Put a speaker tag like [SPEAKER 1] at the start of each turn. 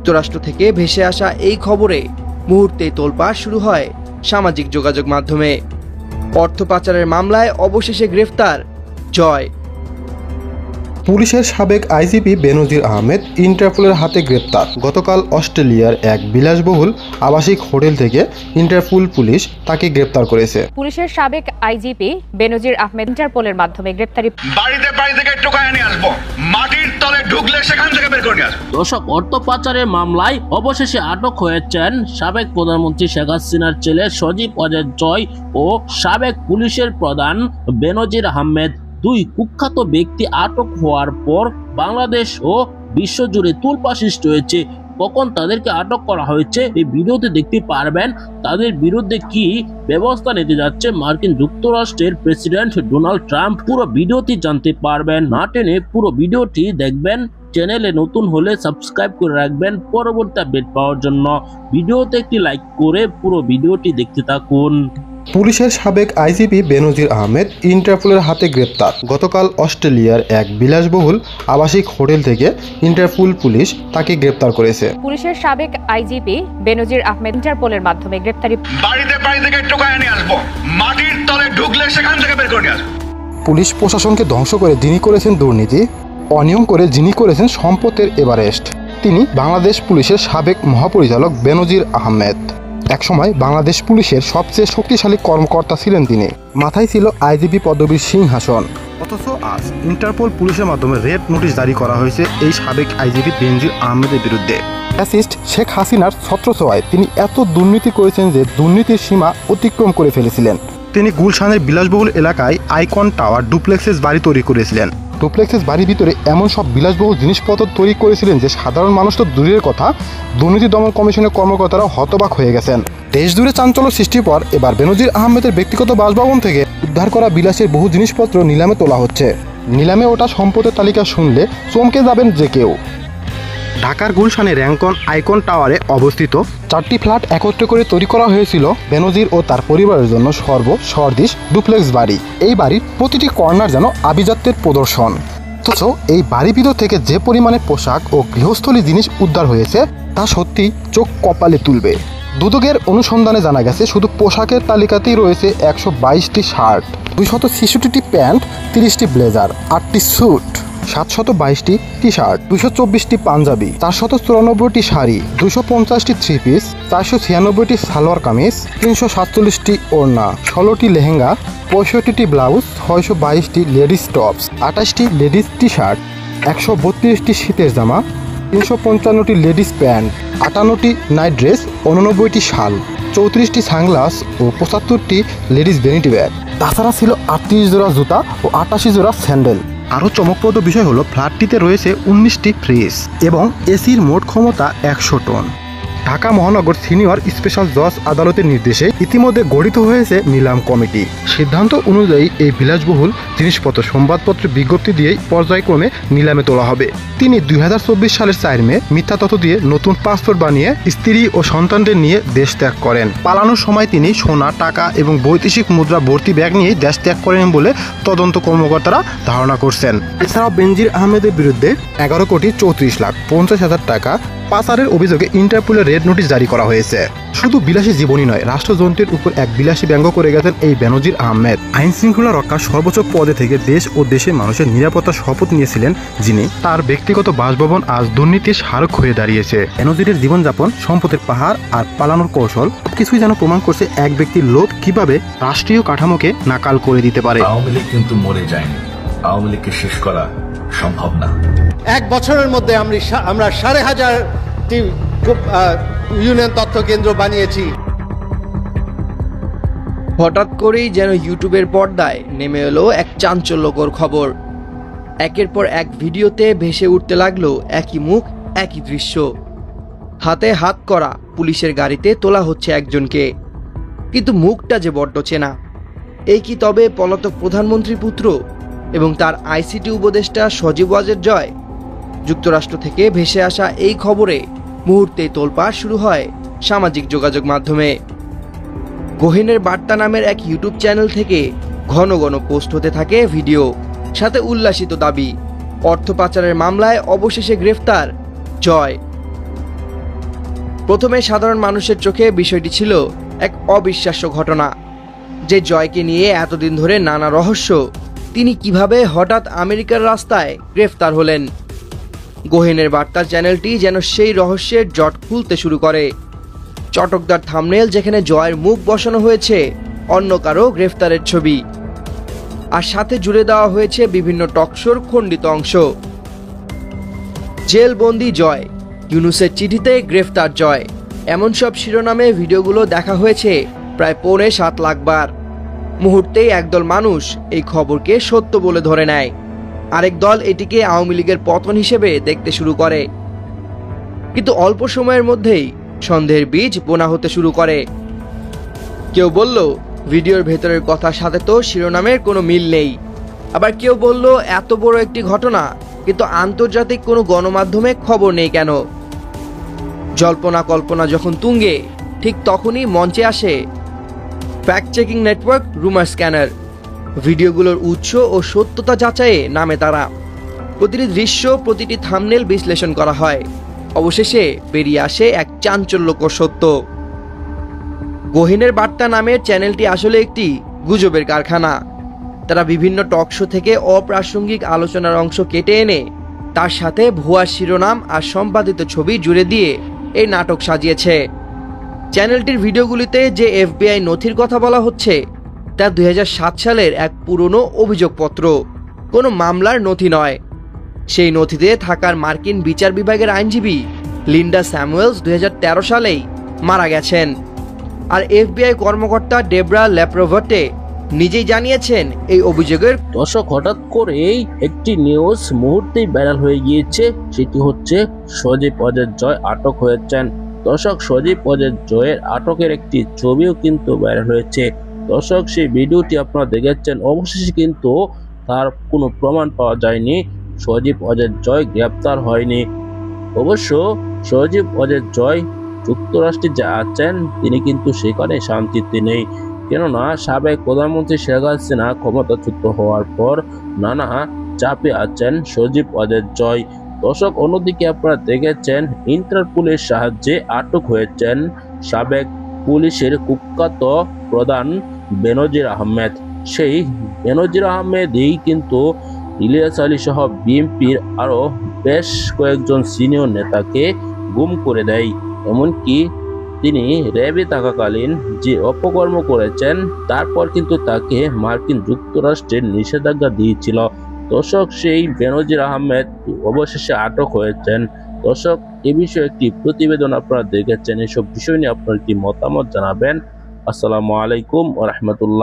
[SPEAKER 1] যুক্তরাষ্ট্র থেকে ভেসে আসা এই খবরে মুহূর্তেই তোলপাড় শুরু হয় সামাজিক যোগাযোগ মাধ্যমে। অর্থ পাচারের মামলায় অবশেষে গ্রেফতার জয়।
[SPEAKER 2] পুলিশের সাবেক আইজিপি বেনজির আহমেদ ইন্টারপোলের হাতে গ্রেপ্তার। গতকাল অস্ট্রেলিয়ার এক বিলাসবহুল আবাসিক হোটেল থেকে ইন্টারপোল পুলিশ তাকে গ্রেপ্তার করেছে।
[SPEAKER 3] পুলিশের সাবেক আইজিপি বেনজির আহমেদ ইন্টারপোলের মাধ্যমে গ্রেপ্তারি।
[SPEAKER 4] বাড়ি থেকে টোকায় নিয়ে আসবো, মাটির তলে ঢুকলে সেখান থেকে বের করে নিয়ে আসবো।
[SPEAKER 5] দর্শক, অর্থ পাচারের মামলায় অবশেষে আটক হয়েছেন সাবেক প্রধানমন্ত্রী শেখ হাসিনার ছেলে সজীব ওয়াজেদ জয় ও সাবেক পুলিশের প্রধান বেনজির আহমেদ। দুই কুখ্যাত ব্যক্তি আটক হওয়ার পর বাংলাদেশ ও বিশ্বজুড়ে তোলপাড় সৃষ্টি হয়েছে। কখন তাদেরকে আটক করা হয়েছে এই ভিডিওতে দেখতে পারবেন। তাদের বিরুদ্ধে কি ব্যবস্থা নিতে যাচ্ছে মার্কিন যুক্তরাষ্ট্রের প্রেসিডেন্ট ডোনাল্ড ট্রাম্প, পুরো ভিডিওটি জানতে পারবেন। না টেনে পুরো ভিডিওটি দেখবেন। চ্যানেলে নতুন হলে সাবস্ক্রাইব করে রাখবেন পরবর্তী আপডেট পাওয়ার জন্য। ভিডিওতে একটি লাইক করে পুরো ভিডিওটি দেখতে থাকুন।
[SPEAKER 2] পুলিশের সাবেক আইজিপি বেনজির আহমেদ ইন্টারপোলের হাতে গ্রেপ্তার। গতকাল অস্ট্রেলিয়ার এক বিলাসবহুল আবাসিক হোটেল থেকে ইন্টারপোল পুলিশ তাকে গ্রেপ্তার করেছে।
[SPEAKER 3] পুলিশের সাবেক আইজিপি বেনজির আহমেদ ইন্টারপোলের মাধ্যমে গ্রেপ্তারি।
[SPEAKER 4] বাড়ি থেকে টোকায় নিয়ে আসবো, মাটির তলে ঢুকলে সেখান থেকে বের করে নিয়ে আসবো।
[SPEAKER 2] পুলিশ প্রশাসনকে ধ্বংস করে যিনি করেছেন দুর্নীতি, অনিয়ম করে যিনি করেছেন সম্পদের এভারেস্ট, তিনি বাংলাদেশ পুলিশের সাবেক মহাপরিচালক বেনজির আহমেদ। একসময় বাংলাদেশ পুলিশের সবচেয়ে শক্তিশালী কর্মকর্তা ছিলেন তিনি। মাথায় ছিল আইজিপি পদবীর সিংহাসন। অথচ আজ ইন্টারপোল পুলিশের মাধ্যমে রেড নোটিশ জারি করা হয়েছে এই সাবেক আইজিপি বেনজির আহমেদের বিরুদ্ধে। ফ্যাসিস্ট শেখ হাসিনার ছত্রছায়ায় তিনি এত দুর্নীতি করেছেন যে দুর্নীতির সীমা অতিক্রম করে ফেলেছিলেন। তিনি গুলশানের বিলাসবহুল এলাকায় আইকন টাওয়ার ডুপ্লেক্সেস বাড়ি তৈরি করেছিলেন। ডুপ্লেক্সেস বাড়ির ভিতরে এমন সব বিলাসবহুল জিনিসপত্র তৈরি করেছিলেন যে সাধারণ মানুষ তো দূরের কথা, দুর্নীতি দমন কমিশনের কর্মকর্তারা হতবাক হয়ে গেছেন। দেশ জুড়ে চাঞ্চল্য সৃষ্টির পর এবার বেনজির আহমেদের ব্যক্তিগত বাসভবন থেকে উদ্ধার করা বিলাসের বহু জিনিসপত্র নিলামে তোলা হচ্ছে। নিলামে ওটা সম্পদের তালিকা শুনলে চমকে যাবেন যে কেউ। ঢাকার গুলশানে র্যাঙ্কন আইকন টাওয়ারে অবস্থিত 4টি ফ্ল্যাট একত্র করে তৈরি করা হয়েছিল বেনজির ও তার পরিবারের জন্য সর্বসর্দিশ ডুপ্লেক্স বাড়ি। এই বাড়ির প্রতিটি কর্নার যেন আভিজাত্যের প্রদর্শন। অথচ এই বাড়ির ভিতর থেকে যে পরিমাণে পোশাক ও গৃহস্থলী জিনিস উদ্ধার হয়েছে তা সত্যি চোখ কপালে তুলবে। দুদকের অনুসন্ধানে জানা গেছে শুধু পোশাকের তালিকাতেই রয়েছে 122টি শার্ট, 266টি প্যান্ট, 30টি ব্লেজার, 8টি স্যুট, 722টি টি শার্ট, 224টি পাঞ্জাবি, 494টি শাড়ি, 250টি থ্রি পিস, 496টি সালোয়ার কামিজ, 347টি ওড়না, 16টি লেহেঙ্গা, 65টি ব্লাউজ, 622টি লেডিস টপস, 28টি লেডিস টি শার্ট, 132টি শীতের জামা, 355টি লেডিস প্যান্ট, 58টি নাইট ড্রেস, 89টি শাল, 34টি সানগ্লাস ও 75টি লেডিস ভ্যানিটি ব্যাগ। তাছাড়া ছিল 38 জোড়া জুতা ও 88 জোড়া স্যান্ডেল। আরও চমকপ্রদ বিষয় হলো ফ্ল্যাটটিতে রয়েছে 19টি ফ্রিজ এবং এসির মোট ক্ষমতা 100 টন। ঢাকা মহানগর সিনিয়র স্পেশাল জজ আদালতের নির্দেশে ইতিমধ্যে গঠিত হয়েছে নিলাম কমিটি। সিদ্ধান্ত অনুযায়ী এই বিলাসবহুল জিনিসপত্র সংবাদপত্রে বিজ্ঞপ্তি দিয়েই পর্যায়ক্রমে নিলামে তোলা হবে। তিনি 2024 সালের 4 মে মিথ্যা তথ্য দিয়ে নতুন পাসপোর্ট বানিয়ে স্ত্রী ও সন্তানদের নিয়ে দেশ ত্যাগ করেন। পালানোর সময় তিনি সোনা, টাকা এবং বৈদেশিক মুদ্রা ভর্তি ব্যাগ নিয়ে দেশ ত্যাগ করেন বলে তদন্ত কর্মকর্তারা ধারণা করছেন। এছাড়াও বেনজির আহমেদের বিরুদ্ধে 11,34,50,000 টাকা পাচারের অভিযোগে ইন্টারপোলের রেড নোটিশ জারি করা হয়েছে। শুধু বিলাসী জীবনই নয়, রাষ্ট্রযন্ত্রের উপর এক বিলাসী ব্যঙ্গ করে গেছেন এই বেনজির আহমেদ। আইন শৃঙ্খলা রক্ষার সর্বোচ্চ পদে থেকে দেশ ও দেশের মানুষের নিরাপত্তার শপথ নিয়েছিলেন যিনি, তার ব্যক্তিগত বাসভবন আজ দুর্নীতির স্মারক হয়ে দাঁড়িয়েছে। বেনজিরের জীবনযাপন, সম্পদের পাহাড় আর পালানোর কৌশল কিছুই যেন প্রমাণ করছে এক ব্যক্তির লোভ কিভাবে রাষ্ট্রীয় কাঠামোকে নাকাল করে দিতে পারে।
[SPEAKER 6] আওয়ামী লীগ কিন্তু মরে যায়নি, আওয়ামী লীগকে শেষ করা সম্ভব না।
[SPEAKER 7] এক বছরের মধ্যে আমরা 5,500টি ইউনিয়ন তথ্য কেন্দ্র বানিয়েছি।
[SPEAKER 1] হঠাৎ করেই যেন ইউটিউবের পর্দায় নেমে এলো এক চাঞ্চল্যকর খবর। একের পর এক ভিডিওতে ভেসে উঠতে লাগলো একই মুখ, একই দৃশ্য। হাতে হাত করা পুলিশের গাড়িতে তোলা হচ্ছে একজনকে, কিন্তু মুখটা যে বড্ড চেনা। এই কি তবে পলাতক প্রধানমন্ত্রীর পুত্র এবং তার আইসিটি উপদেষ্টা সজীব ওয়াজেদ জয়? যুক্তরাষ্ট্র থেকে ভেসে আসা এই খবরে মুহূর্তেই তোলপাড় শুরু হয় সামাজিক যোগাযোগ মাধ্যমে। গহীনের বার্তা নামের এক ইউটিউব চ্যানেল থেকে ঘন ঘন পোস্ট হতে থাকে ভিডিও, সাথে উল্লাসিত দাবি অর্থ পাচারের মামলায় অবশেষে গ্রেফতার জয়। প্রথমে সাধারণ মানুষের চোখে বিষয়টি ছিল এক অবিশ্বাস্য ঘটনা, যে জয়কে নিয়ে এতদিন ধরে নানা রহস্য, তিনি কিভাবে হঠাৎ আমেরিকার রাস্তায় গ্রেফতার হলেন। গহীনের বার্তা চ্যানেলটি যেন সেই রহস্যের জট খুলতে শুরু করে। চটকদার থাম্বনেল যেখানে জয়ের মুখ বসানো হয়েছে অন্য কারো গ্রেফতারের ছবি, আর সাথে জুড়ে দেওয়া হয়েছে বিভিন্ন টকশোর খণ্ডিত অংশ। জেলবন্দি জয়, ইউনূসের চিঠিতে গ্রেফতার জয়, এমন সব শিরোনামে ভিডিওগুলো দেখা হয়েছে প্রায় 7.25 লাখ বার। মুহূর্তেই একদল মানুষ এই খবরকে সত্য বলে ধরে নেয়, আরেক দল এটিকে আওয়ামী লীগের পতন হিসেবে দেখতে শুরু করে। কিন্তু অল্প সময়ের মধ্যেই সন্দেহের বীজ বোনা হতে শুরু করে। কেউ বলল ভিডিওর ভেতরের কথার সাথে তো শিরোনামের কোনো মিল নেই, আবার কেউ বলল এত বড় একটি ঘটনা কিন্তু আন্তর্জাতিক কোনো গণমাধ্যমে খবর নেই কেন। জল্পনা কল্পনা যখন তুঙ্গে, ঠিক তখনই মঞ্চে আসে ফ্যাক্ট চেকিং নেটওয়ার্ক রুমার স্ক্যানার। ভিডিওগুলোর উৎস ও সত্যতা যাচাইয়ে নামে তারা। প্রতিটি দৃশ্য, প্রতিটি থাম্বনেল বিশ্লেষণ করা হয়। অবশেষে বেরিয়ে আসে এক চাঞ্চল্যকর সত্য। গহীনের বার্তা নামের চ্যানেলটি আসলে একটি গুজবের কারখানা। তারা বিভিন্ন টক শো থেকে অপ্রাসঙ্গিক আলোচনার অংশ কেটে এনে তার সাথে ভুয়া শিরোনাম আর সম্পাদিত ছবি জুড়ে দিয়ে এই নাটক সাজিয়েছে। চ্যানেলটির ভিডিওগুলিতে যে FBI নথির কথা বলা হচ্ছে তা 2007 সালের এক পুরনো অভিযোগপত্র, কোনো মামলার নথি নয়। সেই নথিতে থাকার মার্কিন বিচার বিভাগের আইনজীবী লিন্ডা স্যামুয়েলস 2013 সালেই মারা গেছেন। আর FBI কর্মকর্তা ডেবরা ল্যাপ্রভটে নিজেই জানিয়েছেন এই অভিযোগের।
[SPEAKER 5] দর্শক, হঠাৎ করেই একটি নিউজ মুহূর্তেই ভাইরাল হয়ে গিয়েছে, সেটি হচ্ছে সজীব ওয়াজেদ জয় আটক হয়েছেন। দর্শক, সজীব ওয়াজেদ জয়ের আটকের একটি ছবিও কিন্তু ভাইরাল হয়েছে। দর্শক, সেই ভিডিওটি আপনারা দেখেছেন। অবশেষে কিন্তু তার কোনো প্রমাণ পাওয়া যায়নি, সজীব ওয়াজেদ জয় গ্রেপ্তার হয়নি। অবশ্য সজীব ওয়াজেদ জয় যুক্তরাষ্ট্রে যা আছেন, তিনি কিন্তু সেখানে শান্তিতে নেই। কেননা সাবেক প্রধানমন্ত্রী শেখ হাসিনা ক্ষমতাচ্যুত হওয়ার পর নানা চাপে আছেন সজীব ওয়াজেদ জয়। দর্শক, অন্যদিকে আপনারা দেখেছেন ইন্টারপোলের সাহায্যে আটক হয়েছেন সাবেক পুলিশের কুখ্যাত প্রধান বেনজির আহমেদ। সেই বেনজির আহমেদই কিন্তু ইলিয়াস আলী সহ বিএনপির আরও বেশ কয়েকজন সিনিয়র নেতাকে গুম করে দেয়। এমনকি তিনি র্যাবে থাকাকালীন যে অপকর্ম করেছেন, তারপর কিন্তু তাকে মার্কিন যুক্তরাষ্ট্রের নিষেধাজ্ঞা দিয়েছিল। দর্শক, সেই বেনজির আহমেদ অবশেষে আটক হয়েছেন। দর্শক, এ বিষয়ে একটি প্রতিবেদন আপনারা দেখেছেন। এসব বিষয় নিয়ে আপনার কি মতামত জানাবেন। আসসালামু আলাইকুম ওয়া রাহমাতুল্লাহ।